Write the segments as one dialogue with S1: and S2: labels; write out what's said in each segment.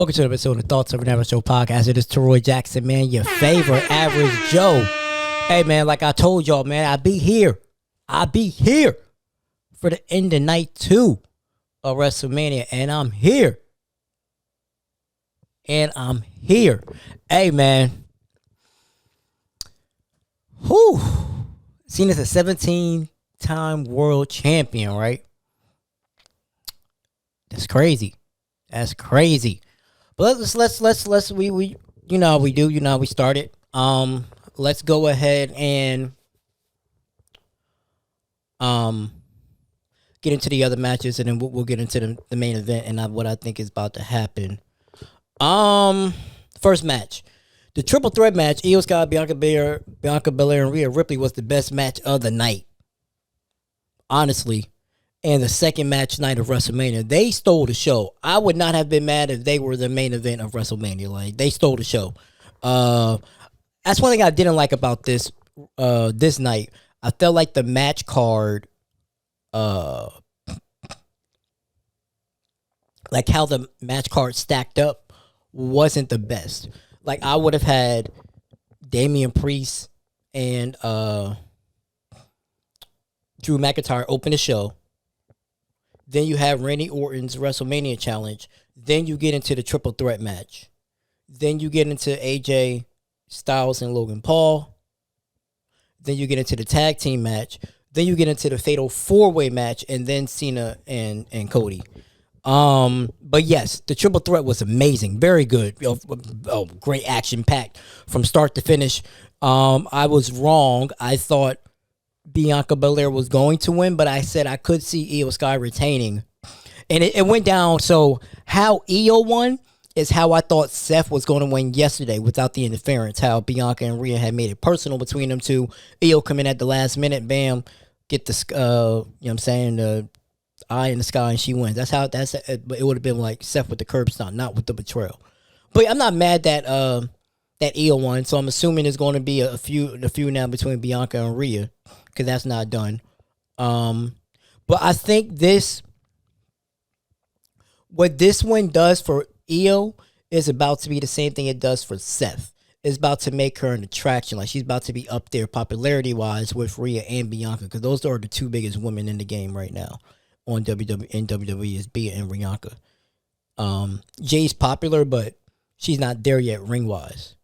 S1: Welcome to the episode of Thoughts of an Average Joe podcast. It is Taroy Jackson, man, your favorite average Joe. Hey, man, like I told y'all, man, I be here for the end of night 2 of WrestleMania, and I'm here. Hey, man. Whew. Seen as a 17-time world champion, right? That's crazy. But let's we you know how we do, how we started. Let's go ahead and get into the other matches, and then we'll get into the main event and what I think is about to happen. First match, the triple threat match: Io Sky, Bianca Belair, and Rhea Ripley was the best match of the night, honestly. And the second match night of WrestleMania, they stole the show. I would not have been mad if they were the main event of WrestleMania. Like, they stole the show. That's one thing I didn't like about this night. I felt like the match card, like how the match card stacked up, wasn't the best. Like, I would have had Damian Priest and Drew McIntyre open the show. Then you have Randy Orton's WrestleMania challenge. Then you get into the triple threat match. Then you get into AJ Styles and Logan Paul. Then you get into the tag team match. Then you get into the fatal 4-way match, and then Cena and Cody. But yes, the triple threat was amazing, very good. Great action packed from start to finish. I was wrong. I thought Bianca Belair was going to win, but I said I could see Io Sky retaining. And it went down. So how Io won is how I thought Seth was going to win yesterday without the interference. How Bianca and Rhea had made it personal between them two. Io come in at the last minute, bam, get the, the eye in the sky, and she wins. But it would have been like Seth with the curb stomp, not with the betrayal. But I'm not mad that Io won, so I'm assuming there's going to be a few now between Bianca and Rhea, because that's not done. But I think what this one does for Io is about to be the same thing it does for Seth. It's about to make her an attraction. Like, she's about to be up there popularity-wise with Rhea and Bianca, because those are the two biggest women in the game right now on WWE is Bia and Bianca. Jay's popular, but she's not there yet ring-wise.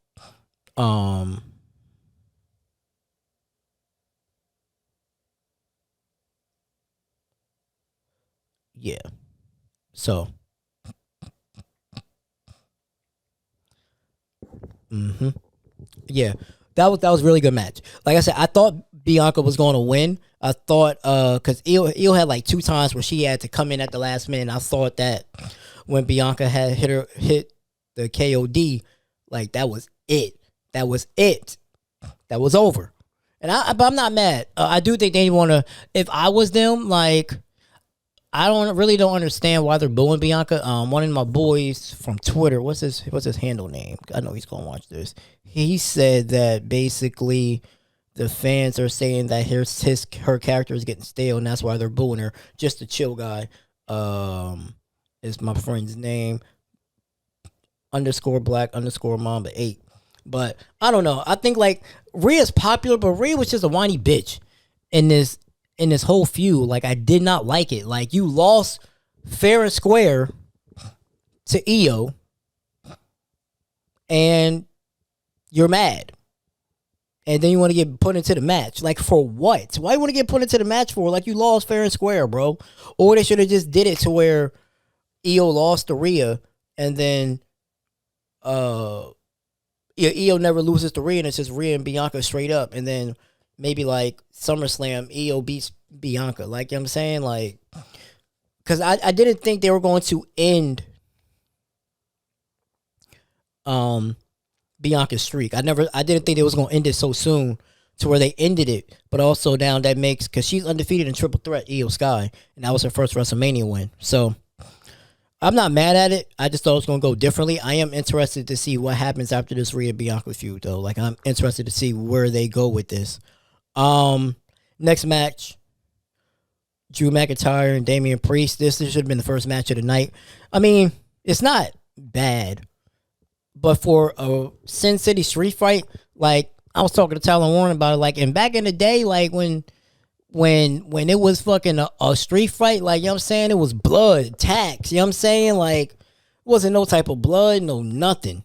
S1: Yeah. So. Yeah. That was a really good match. Like I said, I thought Bianca was going to win. I thought because Io had like 2 times where she had to come in at the last minute. I thought that when Bianca had hit the KOD, like that was it. That was over. But I'm not mad. I do think they want to. If I was them, like, I don't understand why they're booing Bianca. One of my boys from Twitter, what's his handle name? I know he's gonna watch this. He said that basically the fans are saying that her character is getting stale, and that's why they're booing her. Just a chill guy. Is my friend's name _black_mamba8. But I don't know. I think like Rhea's popular, but Rhea was just a whiny bitch in this whole feud. Like, I did not like it. Like, you lost fair and square to Io, and you're mad. And then you want to get put into the match. Like, for what? Why you want to get put into the match for? Like, you lost fair and square, bro. Or they should have just did it to where Io lost to Rhea, and then Io never loses to Rhea, and it's just Rhea and Bianca straight up. And then maybe like SummerSlam, Io beats Bianca. Like, you know what I'm saying? Like, because I didn't think they were going to end Bianca's streak. I didn't think they was going to end it so soon to where they ended it. But also now that makes, because she's undefeated in triple threat, Io Sky, and that was her first WrestleMania win. So I'm not mad at it. I just thought it was going to go differently. I am interested to see what happens after this Rhea Bianca feud, though. Like, I'm interested to see where they go with this. Next match, Drew McIntyre and Damian Priest. This should have been the first match of the night. I mean, it's not. bad. But for a Sin City street fight, like I was talking to Tyler Warren about it, like, and back in the day, like when it was fucking a street fight, like, you know what I'm saying, it was blood, tacks, you know what I'm saying, like, it wasn't no type of blood, no nothing.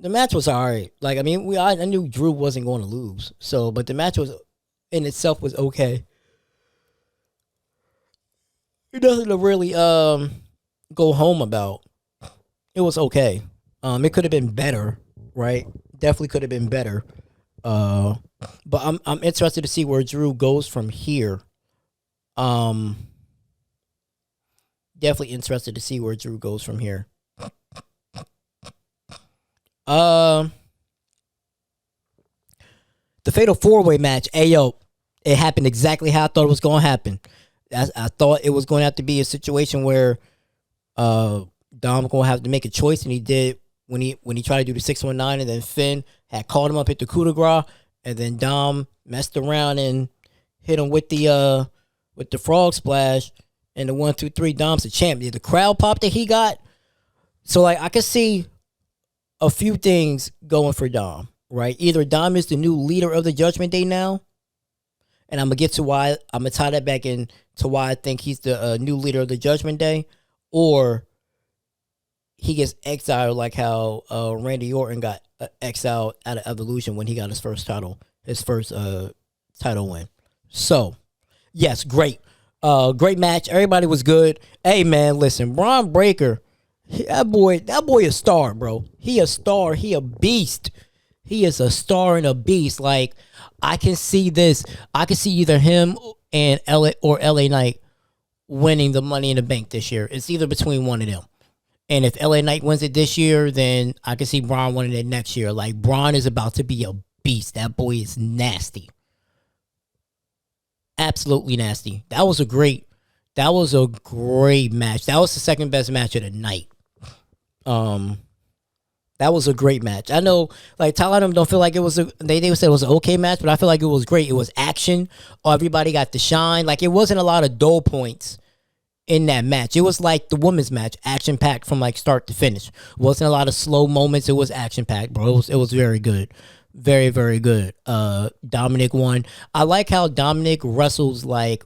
S1: The match was alright. Like, I mean, I knew Drew wasn't going to lose, so, but the match was in itself was okay. It doesn't really go home about. It was okay. It could have been better, right? Definitely could have been better. But I'm interested to see where Drew goes from here. Definitely interested to see where Drew goes from here. The Fatal 4-Way match, ayo, it happened exactly how I thought it was going to happen. I thought it was going to have to be a situation where Dom going to have to make a choice, and he did when he tried to do the 619, and then Finn had called him up, hit the coup de grace, and then Dom messed around and hit him with the frog splash, and the 1, 2, 3. Dom's the champ. The crowd pop that he got. So, like, I could see a few things going for Dom, right? Either Dom is the new leader of the Judgment Day now, and I'm gonna tie that back in to why I think he's the new leader of the Judgment Day, or he gets exiled like how Randy Orton got exiled out of Evolution when he got his first title win. So, yes, great match. Everybody was good. Hey, man, listen, Braun Breaker, that boy a star, bro. He a star. He a beast. He is a star and a beast. Like, I can see this. I can see either him and LA Knight winning the Money in the Bank this year. It's either between one of them. And if LA Knight wins it this year, then I can see Braun winning it next year. Like, Braun is about to be a beast. That boy is nasty. Absolutely nasty. That was a great match. That was the second best match of the night. That was a great match. I know, like, Tyler and them don't feel like it was they said it was an okay match, but I feel like it was great. It was action. Everybody got to shine. Like, it wasn't a lot of dull points in that match. It was like the women's match, action packed from like start to finish. Wasn't a lot of slow moments. It was action packed, bro. It was very good. Very, very good. Dominic won. I like how Dominic wrestles like,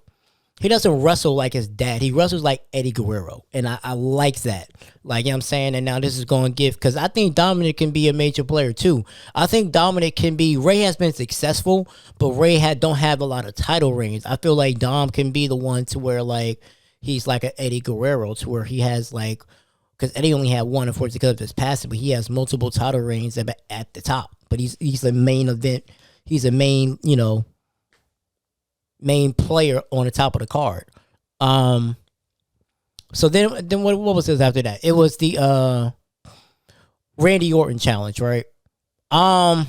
S1: he doesn't wrestle like his dad. He wrestles like Eddie Guerrero. And I like that. Like, you know what I'm saying? And now this is going to give, because I think Dominic can be a major player too. I think Dominic can be, Ray has been successful, but Ray don't have a lot of title reigns. I feel like Dom can be the one to where, like, he's like an Eddie Guerrero, to where he has, like, because Eddie only had one, unfortunately, because of his passing, but he has multiple title reigns at the top. But he's the main event. He's a main, main player on the top of the card. So then what was this after that? It was the Randy Orton challenge, right? I'm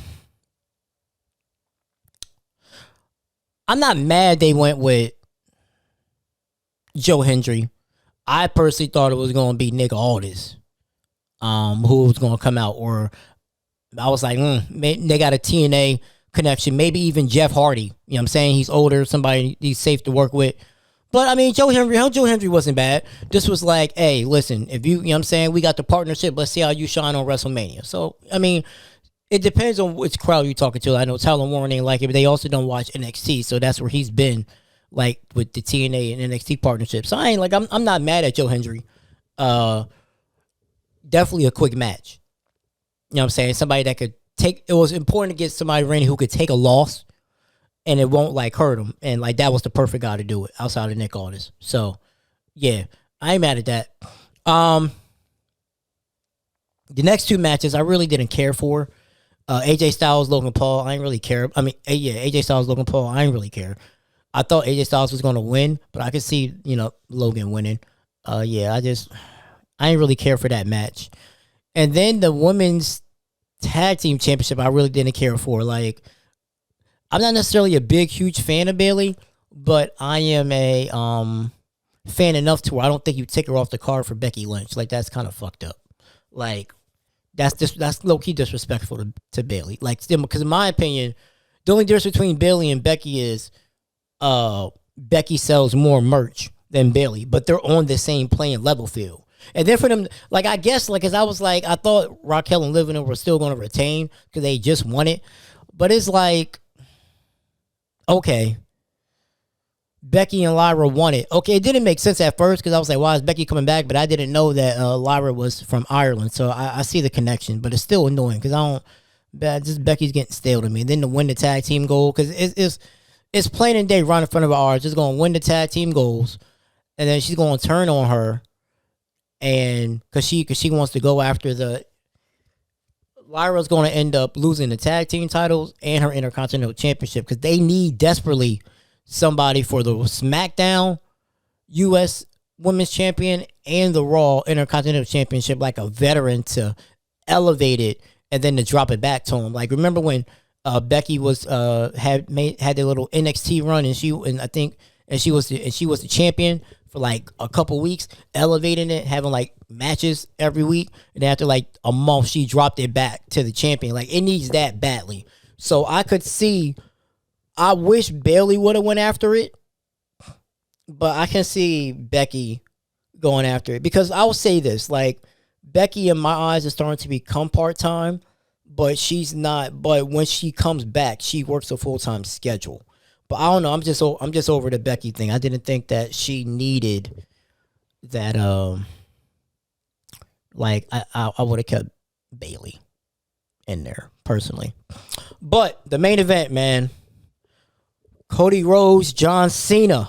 S1: not mad they went with Joe Hendry. I personally thought it was going to be Nick Aldis, who was going to come out, or I was like, they got a TNA connection, maybe even Jeff Hardy. You know what I'm saying? He's older, somebody he's safe to work with. But I mean, Joe Hendry wasn't bad. This was like, hey, listen, if you know what I'm saying, we got the partnership, let's see how you shine on WrestleMania. So, I mean, it depends on which crowd you're talking to. I know Tyler Warren ain't like it, but they also don't watch NXT, so that's where he's been, like, with the TNA and NXT partnership. So I ain't like, I'm not mad at Joe Hendry. Definitely a quick match. You know what I'm saying? Somebody that could take, it was important to get somebody Randy who could take a loss and it won't like hurt him. And like, that was the perfect guy to do it outside of Nick Aldis. So yeah, I ain't mad at that. The next two matches I really didn't care for. AJ Styles, Logan Paul, I ain't really care. I mean, AJ Styles, Logan Paul, I ain't really care. I thought AJ Styles was going to win, but I could see, Logan winning. I ain't really care for that match. And then the women's tag team championship, I really didn't care for. Like, I'm not necessarily a big, huge fan of Bayley, but I am a fan enough to where I don't think you take her off the card for Becky Lynch. Like, that's kind of fucked up. Like, that's low key disrespectful to Bayley. Like, because in my opinion, the only difference between Bayley and Becky is Becky sells more merch than Bayley, but they're on the same playing level field. And then for them, like I guess, like as I was like, I thought Raquel and Liv were still going to retain because they just won it, but it's like, okay, Becky and Lyra won it. Okay, it didn't make sense at first because I was like, why is Becky coming back? But I didn't know that Lyra was from Ireland, so I see the connection, but it's still annoying because I don't. Just Becky's getting stale to me. And then to win the tag team goal because it's plain and day right in front of our eyes. Just going to win the tag team goals, and then she's going to turn on her, and because she wants to go after the. Lyra's going to end up losing the tag team titles and her Intercontinental Championship because they need desperately somebody for the SmackDown U.S. Women's Champion and the Raw Intercontinental Championship, like a veteran to elevate it and then to drop it back to him. Like remember when Becky was had the little NXT run and she was the champion for like a couple weeks, elevating it, having like matches every week, and after like a month she dropped it back to the champion. Like it needs that badly. So I could see. I wish Bayley would have went after it, but I can see Becky going after it because I will say this: like Becky, in my eyes, is starting to become part-time, but she's not. But when she comes back, she works a full-time schedule. But I don't know. I'm just over the Becky thing. I didn't think that she needed that. Like I would have kept Bayley in there personally. But the main event, man. Cody Rhodes, John Cena.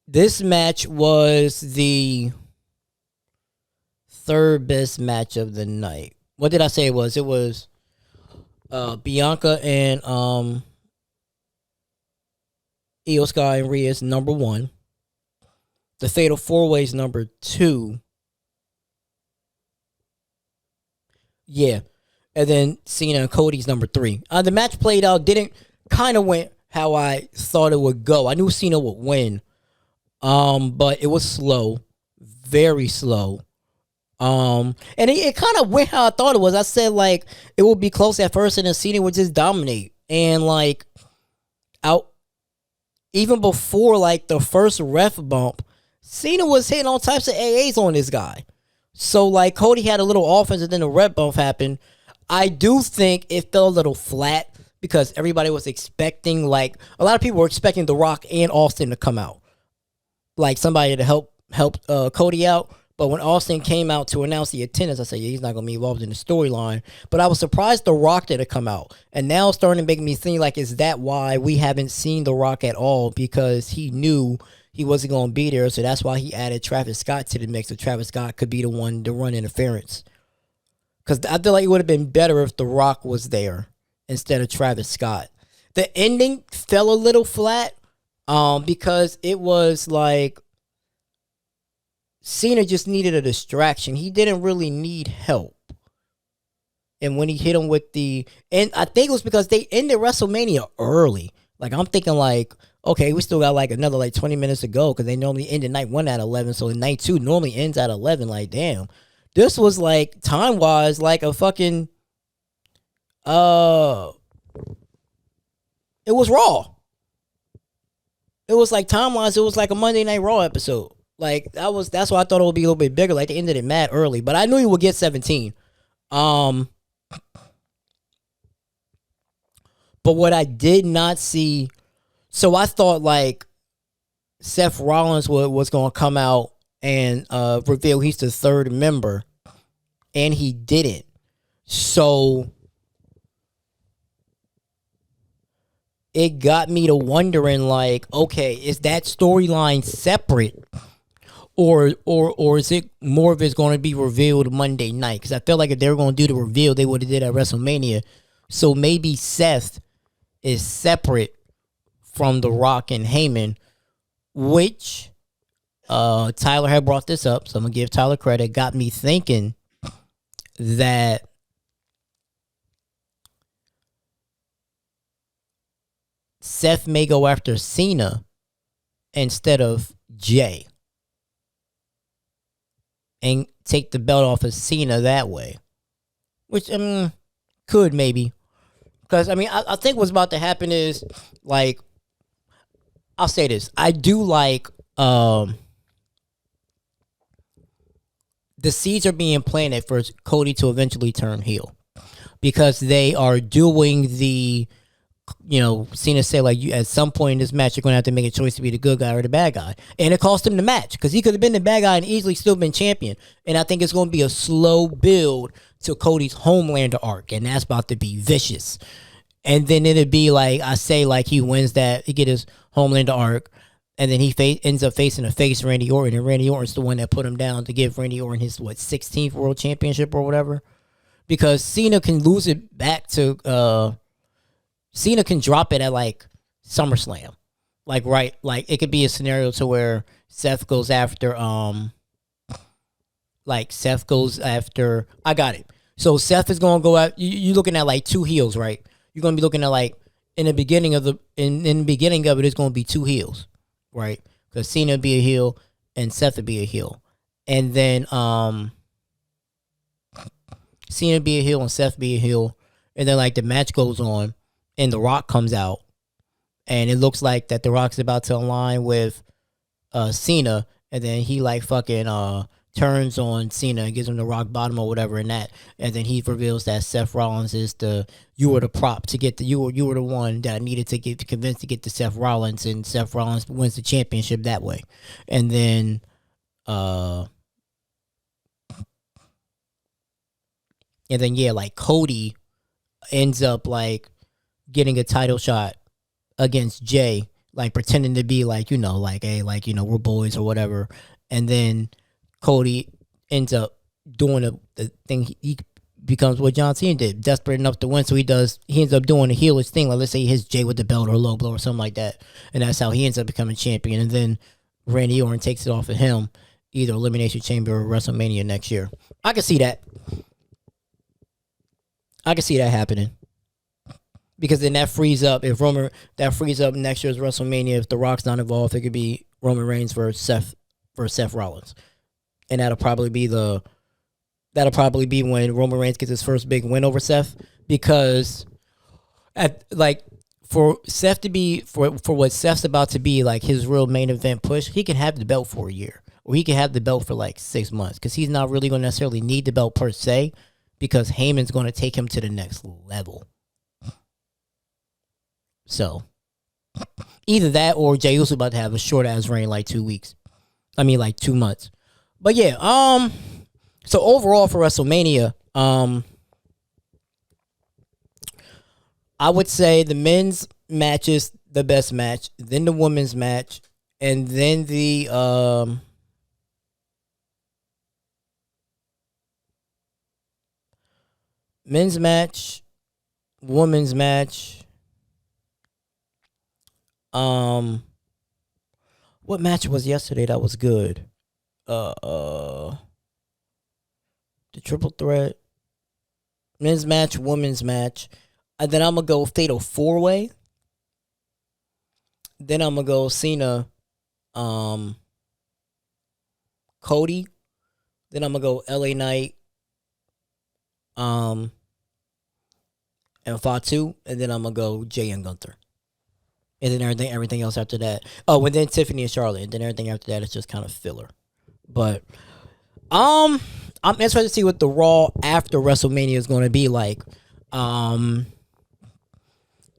S1: This match was the third best match of the night. What did I say it was? It was Bianca and Io Sky and Rhea's number 1. The Fatal 4-Way's number 2. Yeah. And then Cena and Cody's number 3. The match played out, didn't kind of went how I thought it would go. I knew Cena would win. But it was slow. Very slow. And it kind of went how I thought it was. I said like it would be close at first and then Cena would just dominate. And like out even before like the first ref bump, Cena was hitting all types of AAs on this guy. So, like, Cody had a little offense and then the red bump happened. I do think it fell a little flat because everybody was expecting, like, a lot of people were expecting The Rock and Austin to come out. Like, somebody to help Cody out. But when Austin came out to announce the attendance, I said, yeah, he's not going to be involved in the storyline. But I was surprised The Rock didn't come out. And now it's starting to make me think, like, is that why we haven't seen The Rock at all? Because he knew he wasn't going to be there, so that's why he added Travis Scott to the mix, so Travis Scott could be the one to run interference. Because I feel like it would have been better if The Rock was there instead of Travis Scott. The ending fell a little flat because it was like Cena just needed a distraction. He didn't really need help. And when he hit him with and I think it was because they ended WrestleMania early. Like, I'm thinking like, okay, we still got like another like 20 minutes to go because they normally end at night 1 at 11. So night 2 normally ends at 11. Like, damn. This was like time-wise like a fucking it was Raw. It was like time-wise, it was like a Monday Night Raw episode. Like that's why I thought it would be a little bit bigger. Like they ended it mad early. But I knew he would get 17. But what I did not see, so I thought like Seth Rollins was going to come out and reveal he's the third member, and he didn't. So it got me to wondering, like, okay, is that storyline separate, or is it more of it's going to be revealed Monday night? Because I felt like if they were going to do the reveal, they would have did at WrestleMania. So maybe Seth is separate from The Rock and Heyman, which Tyler had brought this up, so I'm gonna give Tyler credit. Got me thinking that Seth may go after Cena instead of Jay and take the belt off of Cena that way, which could maybe Because I mean, I think what's about to happen is like I'll say this: I do like the seeds are being planted for Cody to eventually turn heel because they are doing the Cena said like you at some point in this match you're going to have to make a choice to be the good guy or the bad guy, and it cost him the match because he could have been the bad guy and easily still been champion. And I think it's going to be a slow build to Cody's Homelander arc, and that's about to be vicious. And then it'd be like I say, like he wins that, he get his Homelander arc, and then he ends up facing a face Randy Orton, and Randy Orton's the one that put him down to give Randy Orton his 16th World Championship or whatever, because Cena can lose it back to Cena can drop it at like SummerSlam, like it could be a scenario to where Seth goes after I got it. So Seth is gonna go out. You're looking at like two heels, right? You're gonna be looking at like in the beginning of it, it's gonna be two heels, right? Because Cena would be a heel and Seth would be a heel, and then Cena would be a heel and Seth be a heel, and then like the match goes on. And The Rock comes out, and it looks like that The Rock's about to align with Cena, and then he like fucking turns on Cena and gives him the rock bottom or whatever in that, and then he reveals that Seth Rollins is you were the prop to get you were the one that I needed to get convinced to get to Seth Rollins, and Seth Rollins wins the championship that way, and then yeah, like Cody ends up like getting a title shot against Jay, like pretending to be like, like, hey, like, we're boys or whatever. And then Cody ends up doing the thing. He becomes what John Cena did, desperate enough to win. So he ends up doing a heelish thing. Like, let's say he hits Jay with the belt or a low blow or something like that. And that's how he ends up becoming champion. And then Randy Orton takes it off of him, either Elimination Chamber or WrestleMania next year. I can see that. I can see that happening. Because then that frees up next year's WrestleMania. If The Rock's not involved, it could be Roman Reigns versus Seth Rollins, and that'll probably be when Roman Reigns gets his first big win over Seth. Because for Seth to be for what Seth's about to be like his real main event push, he can have the belt for a year, or he can have the belt for like 6 months, because he's not really going to necessarily need the belt per se, because Heyman's going to take him to the next level. So, either that or Jey Uso about to have a short ass reign, like 2 weeks. I mean, like 2 months. But yeah, so overall for WrestleMania, I would say the men's match is the best match, then the women's match, and then the men's match, women's match. What match was yesterday that was good? The triple threat, men's match, women's match, and then I'm gonna go fatal 4-way. Then I'm gonna go Cena, Cody. Then I'm gonna go LA Knight, and Fatu, and then I'm gonna go Jay and Gunther. And then everything else after that. Oh, and then Tiffany and Charlotte. And then everything after that is just kind of filler. But I'm interested to see what the Raw after WrestleMania is going to be like.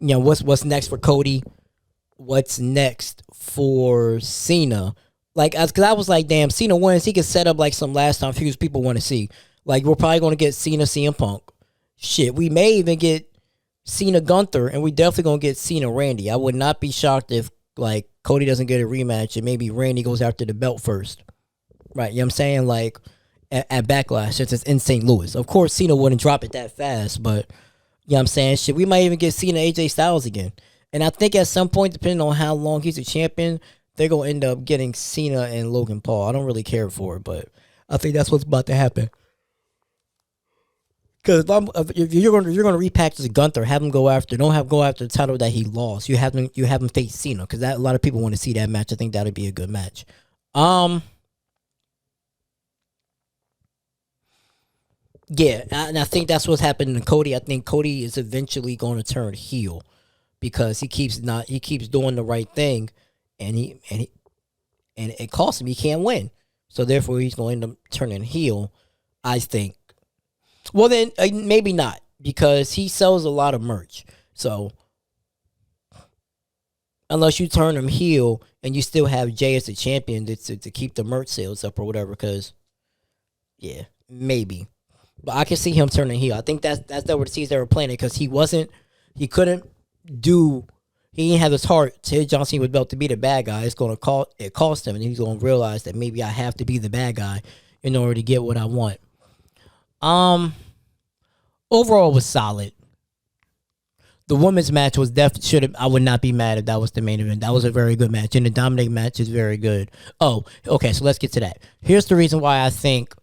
S1: What's next for Cody? What's next for Cena? Like, because I was like, damn, Cena wins. He could set up like some last time feuds people want to see. Like, we're probably going to get Cena CM Punk. Shit, we may even get Cena Gunther, and we definitely gonna get Cena Randy. I would not be shocked if like Cody doesn't get a rematch and maybe Randy goes after the belt first. Right, you know what I'm saying? Like at Backlash, since it's in St. Louis. Of course Cena wouldn't drop it that fast, but you know what I'm saying? Shit, we might even get Cena AJ Styles again. And I think at some point, depending on how long he's a champion, they're gonna end up getting Cena and Logan Paul. I don't really care for it, but I think that's what's about to happen. Because if you're going to repackage Gunther, have him go after the title that he lost. You have him face Cena, because a lot of people want to see that match. I think that'd be a good match. Yeah, and I think that's what's happening to Cody. I think Cody is eventually going to turn heel because he keeps doing the right thing, and and it costs him. He can't win, so therefore he's going to turn in heel. I think. Well, then maybe not because he sells a lot of merch. So unless you turn him heel and you still have Jay as the champion to keep the merch sales up or whatever, because yeah, maybe. But I can see him turning heel. I think that's what the seeds they were playing it because he couldn't do, he didn't have his heart. Ted John Cena was about to be the bad guy. It cost him, and he's gonna realize that maybe I have to be the bad guy in order to get what I want. Overall it was solid. The women's match was I would not be mad if that was the main event. That was a very good match, and the Dominic match is very good. Oh, okay, so let's get to that. Here's the reason why I think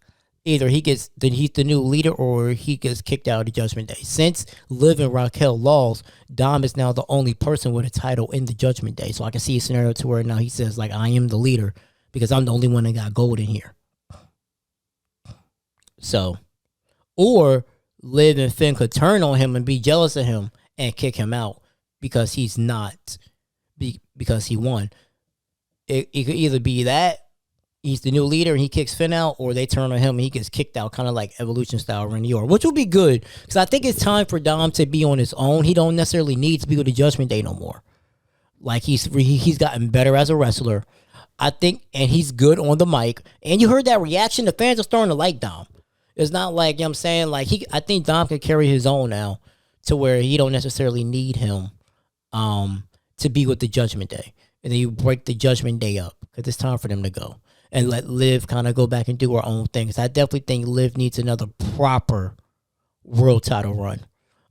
S1: either he's the new leader or he gets kicked out of the Judgment Day. Since Liv and Raquel lost, Dom is now the only person with a title in the Judgment Day. So I can see a scenario to where now he says, like, I am the leader because I'm the only one that got gold in here. So, or Liv and Finn could turn on him and be jealous of him and kick him out because he's not, because he won. It could either be that he's the new leader and he kicks Finn out, or they turn on him and he gets kicked out, kind of like Evolution style Randy Orton, which will be good because I think it's time for Dom to be on his own. He don't necessarily need to be with the Judgment Day no more. Like he's gotten better as a wrestler, I think, and he's good on the mic. And you heard that reaction. The fans are starting to like Dom. It's not like, you know what I'm saying, like I think Dom can carry his own now to where he don't necessarily need him to be with the Judgment Day. And then you break the Judgment Day up because it's time for them to go and let Liv kind of go back and do her own thing. Because I definitely think Liv needs another proper world title run,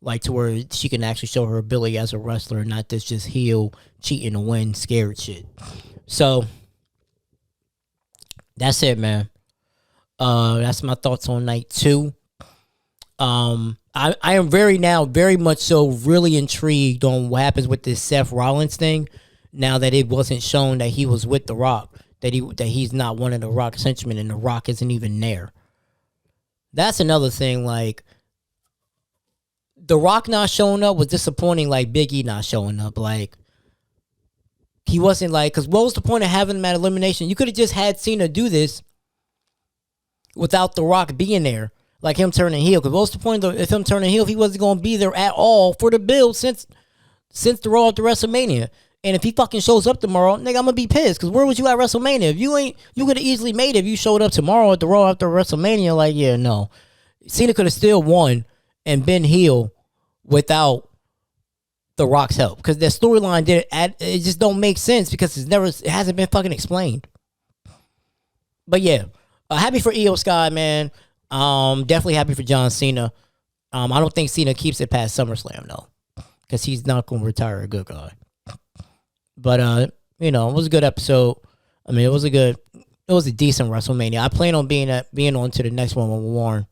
S1: like to where she can actually show her ability as a wrestler, not this just heel, cheating to win, scared shit. So that's it, man. That's my thoughts on night 2. I am very much so really intrigued on what happens with this Seth Rollins thing. Now that it wasn't shown that he was with The Rock, that he's not one of The Rock's henchmen, and The Rock isn't even there. That's another thing. Like, The Rock not showing up was disappointing. Like Big E not showing up. Like, he wasn't, like, because what was the point of having him at Elimination? You could have just had Cena do this without The Rock being there. Like him turning heel. Because what's the point of him turning heel if he wasn't going to be there at all for the build since the Raw after WrestleMania? And if he fucking shows up tomorrow, nigga, I'm going to be pissed. Because where was you at WrestleMania? If you could have easily made it if you showed up tomorrow at the Raw after WrestleMania. Like, yeah, no. Cena could have still won and been heel without The Rock's help. Because their storyline it just don't make sense because it hasn't been fucking explained. But yeah, happy for Io Sky, man. Definitely happy for John Cena. I don't think Cena keeps it past SummerSlam though, because he's not going to retire a good guy. But it was a good episode. I mean, it was a decent WrestleMania. I plan on being on to the next one with Warren,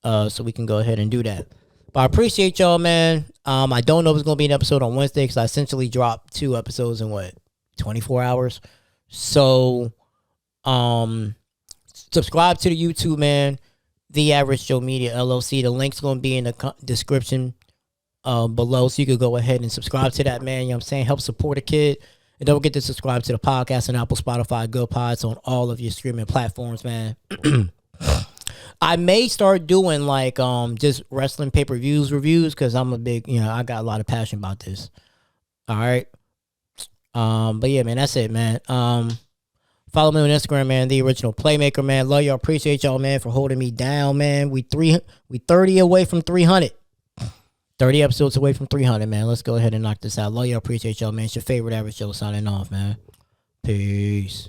S1: so we can go ahead and do that. But I appreciate y'all, man. I don't know if it's going to be an episode on Wednesday because I essentially dropped 2 episodes in 24 hours. So, subscribe to the YouTube, man. The Average Joe Media LLC. The link's going to be in the description below, so you could go ahead and subscribe to that, man. You know what I'm saying? Help support a kid. And don't forget to subscribe to the podcast on Apple, Spotify, Good Pods, on all of your streaming platforms, man. I may start doing like just wrestling pay-per-views reviews because I'm a big, I got a lot of passion about this. All right. But yeah, man, that's it, man. Follow me on Instagram, man, The Original Playmaker, man. Love y'all. Appreciate y'all, man, for holding me down, man. We 30 away from 300. 30 episodes away from 300, man. Let's go ahead and knock this out. Love y'all. Appreciate y'all, man. It's your favorite Average Joe signing off, man. Peace.